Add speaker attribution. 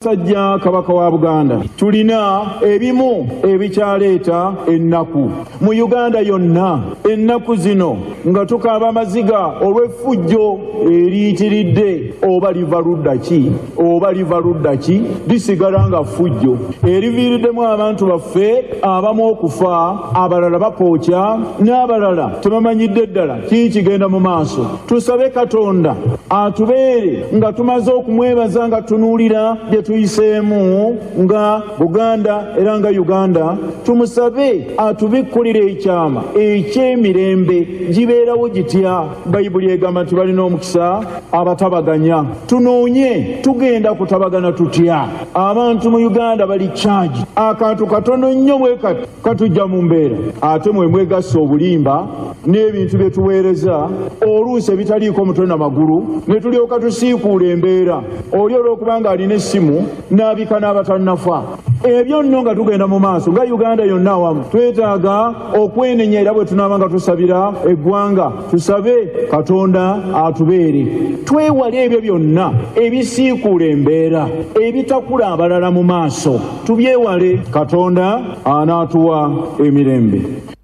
Speaker 1: Sajja Kabaka wa Buganda tulina ebimu ebikyaleeta ennaku mu Uganda yonna. Ennaku zino nga tukaaba amaziga olw'effujjo eriyitiridde oba liva ludda ki lisigala nga ffujjo eriviiriddemu abantu baffe abamu okufa, abalala bakookya n'abalala tebamanyidde ddala kiki kigenda mu maaso. Tusabe Katonda atubeere nga tumaze okumwebaza nga tunuulira tuyiseemu nga Buganda era nga Uganda, tumusabe atubikkulire ekyama eky'emirembe gibeerawo gitya. Bayibuli egamba nti balina omukisa abatabaganya. Tunoonye tugenda kutabagana tutya. Abantu mu Uganda bali charge akantu katono nnyo bwe kati katujja mu mbeera, ate mwe mwegasse obulimba n'ebintu bye tuweereza oluusi ebitaliiko mutwe na magulu ne tulyoka tusiikuula embeera. Oli olw'okubanga alina essimu n'abika n'abatannafa. Ebyo nno nga tugenda mu maaso nga Uganda yonna awamu twetaaga okwenenya era bwe tunaaba nga tusabira eggwanga tusabe Katonda atubeere. Twewale ebyo byonna ebisiikuula embeera ebitakula abalala mu maaso, tubyewale. Katonda anaatuwa emirembe.